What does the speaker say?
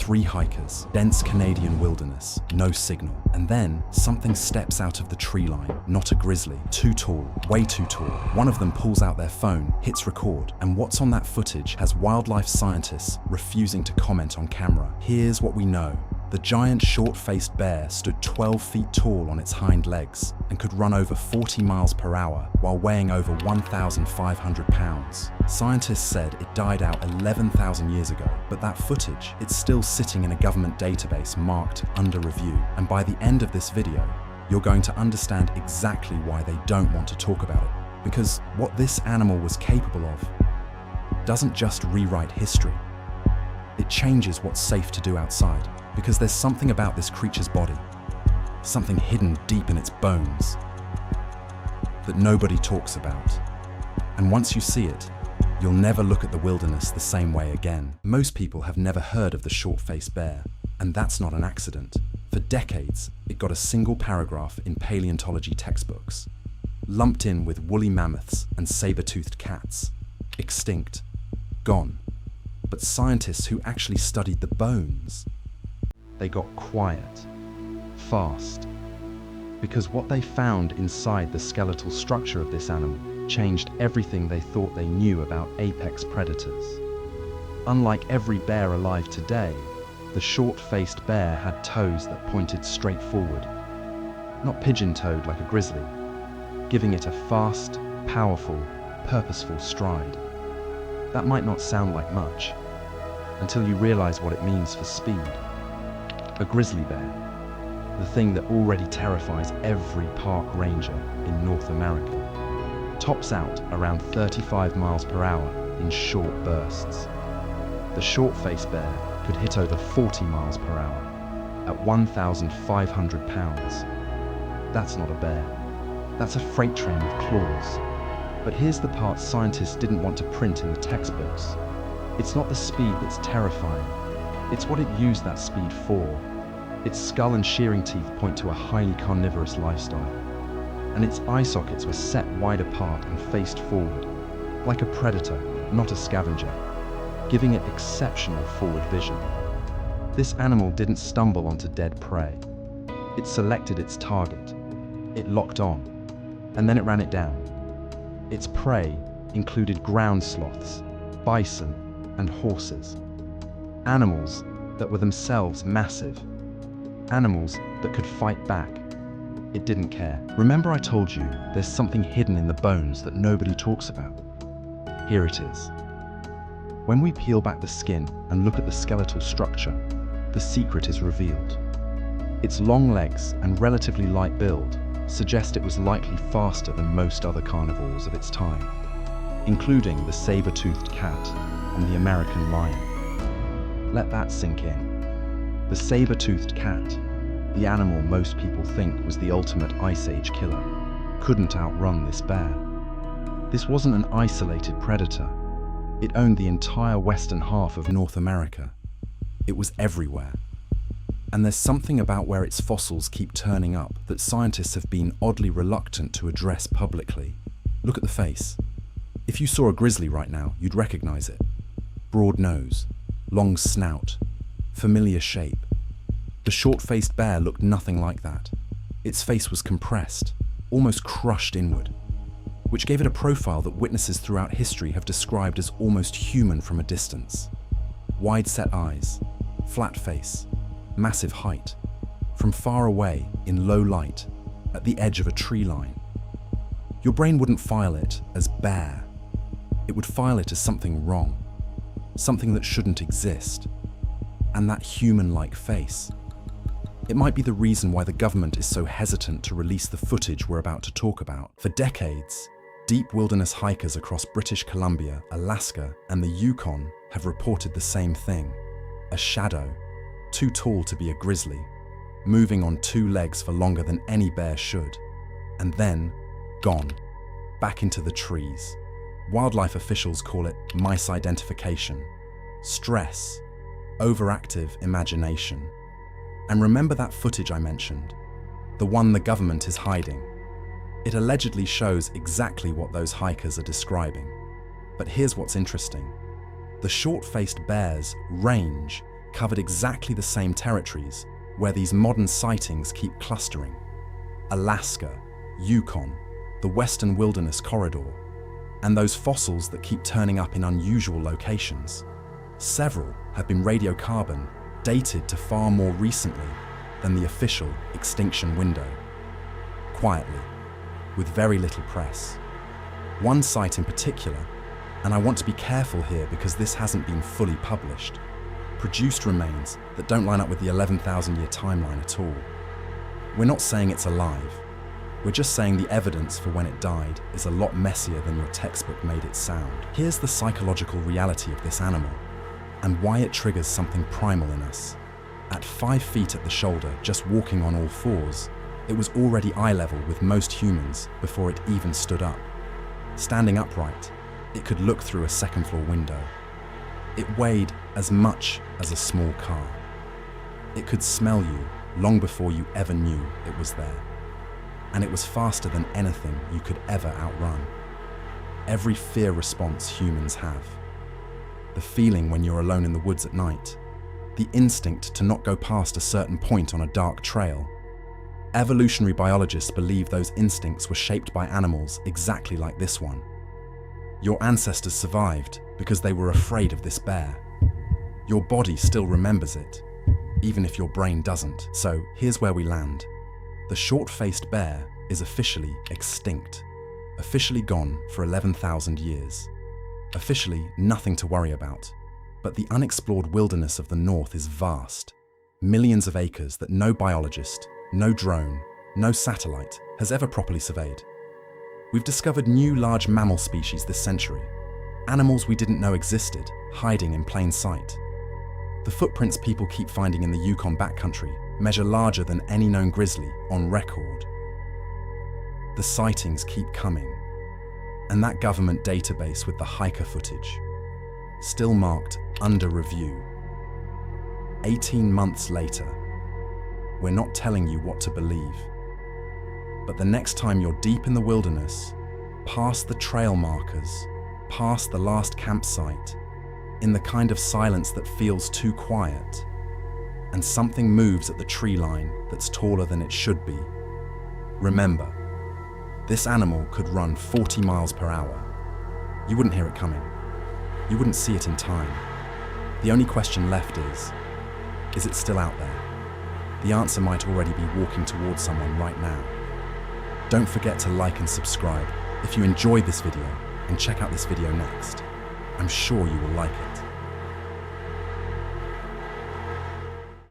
3 hikers, dense Canadian wilderness, no signal. And then something steps out of the tree line, not a grizzly, too tall, way too tall. One of them pulls out their phone, hits record, and what's on that footage has wildlife scientists refusing to comment on camera. Here's what we know. The giant short-faced bear stood 12 feet tall on its hind legs and could run over 40 miles per hour while weighing over 1,500 pounds. Scientists said it died out 11,000 years ago, but that footage, it's still sitting in a government database marked under review. And by the end of this video, you're going to understand exactly why they don't want to talk about it. Because what this animal was capable of doesn't just rewrite history, it changes what's safe to do outside. Because there's something about this creature's body, something hidden deep in its bones, that nobody talks about. And once you see it, you'll never look at the wilderness the same way again. Most people have never heard of the short-faced bear, and that's not an accident. For decades, it got a single paragraph in paleontology textbooks, lumped in with woolly mammoths and saber-toothed cats. Extinct, gone. But scientists who actually studied the bones, they got quiet, fast, because what they found inside the skeletal structure of this animal changed everything they thought they knew about apex predators. Unlike every bear alive today, the short-faced bear had toes that pointed straight forward, not pigeon-toed like a grizzly, giving it a fast, powerful, purposeful stride. That might not sound like much, until you realize what it means for speed. A grizzly bear, the thing that already terrifies every park ranger in North America, tops out around 35 miles per hour in short bursts. The short-faced bear could hit over 40 miles per hour at 1,500 pounds. That's not a bear. That's a freight train with claws. But here's the part scientists didn't want to print in the textbooks. It's not the speed that's terrifying. It's what it used that speed for. Its skull and shearing teeth point to a highly carnivorous lifestyle. And its eye sockets were set wide apart and faced forward, like a predator, not a scavenger, giving it exceptional forward vision. This animal didn't stumble onto dead prey. It selected its target. It locked on, and then it ran it down. Its prey included ground sloths, bison, and horses. Animals that were themselves massive. Animals that could fight back. It didn't care. Remember I told you there's something hidden in the bones that nobody talks about? Here it is. When we peel back the skin and look at the skeletal structure, the secret is revealed. Its long legs and relatively light build suggest it was likely faster than most other carnivores of its time, including the saber-toothed cat and the American lion. Let that sink in. The saber-toothed cat, the animal most people think was the ultimate Ice Age killer, couldn't outrun this bear. This wasn't an isolated predator. It owned the entire western half of North America. It was everywhere. And there's something about where its fossils keep turning up that scientists have been oddly reluctant to address publicly. Look at the face. If you saw a grizzly right now, you'd recognize it. Broad nose, long snout, familiar shape. The short-faced bear looked nothing like that. Its face was compressed, almost crushed inward, which gave it a profile that witnesses throughout history have described as almost human from a distance. Wide-set eyes, flat face, massive height, from far away, in low light, at the edge of a tree line. Your brain wouldn't file it as bear. It would file it as something wrong, something that shouldn't exist, and that human-like face. It might be the reason why the government is so hesitant to release the footage we're about to talk about. For decades, deep wilderness hikers across British Columbia, Alaska, and the Yukon have reported the same thing. A shadow, too tall to be a grizzly, moving on 2 legs for longer than any bear should, and then gone, back into the trees. Wildlife officials call it mice identification, stress, overactive imagination. And remember that footage I mentioned? The one the government is hiding. It allegedly shows exactly what those hikers are describing. But here's what's interesting. The short-faced bear's range covered exactly the same territories where these modern sightings keep clustering. Alaska, Yukon, the Western Wilderness Corridor, and those fossils that keep turning up in unusual locations. Several have been radiocarbon dated to far more recently than the official extinction window. Quietly, with very little press. One site in particular, and I want to be careful here because this hasn't been fully published, produced remains that don't line up with the 11,000-year timeline at all. We're not saying it's alive. We're just saying the evidence for when it died is a lot messier than your textbook made it sound. Here's the psychological reality of this animal and why it triggers something primal in us. At 5 feet at the shoulder, just walking on all fours, it was already eye level with most humans before it even stood up. Standing upright, it could look through a second-floor window. It weighed as much as a small car. It could smell you long before you ever knew it was there. And it was faster than anything you could ever outrun. Every fear response humans have. The feeling when you're alone in the woods at night. The instinct to not go past a certain point on a dark trail. Evolutionary biologists believe those instincts were shaped by animals exactly like this one. Your ancestors survived because they were afraid of this bear. Your body still remembers it, even if your brain doesn't. So here's where we land. The short-faced bear is officially extinct, officially gone for 11,000 years. Officially nothing to worry about. But the unexplored wilderness of the north is vast. Millions of acres that no biologist, no drone, no satellite has ever properly surveyed. We've discovered new large mammal species this century. Animals we didn't know existed, hiding in plain sight. The footprints people keep finding in the Yukon backcountry measure larger than any known grizzly on record. The sightings keep coming. And that government database with the hiker footage, still marked under review. 18 months later, we're not telling you what to believe. But the next time you're deep in the wilderness, past the trail markers, past the last campsite, in the kind of silence that feels too quiet, and something moves at the tree line that's taller than it should be, remember, this animal could run 40 miles per hour. You wouldn't hear it coming. You wouldn't see it in time. The only question left is it still out there? The answer might already be walking towards someone right now. Don't forget to like and subscribe if you enjoyed this video, and check out this video next. I'm sure you will like it.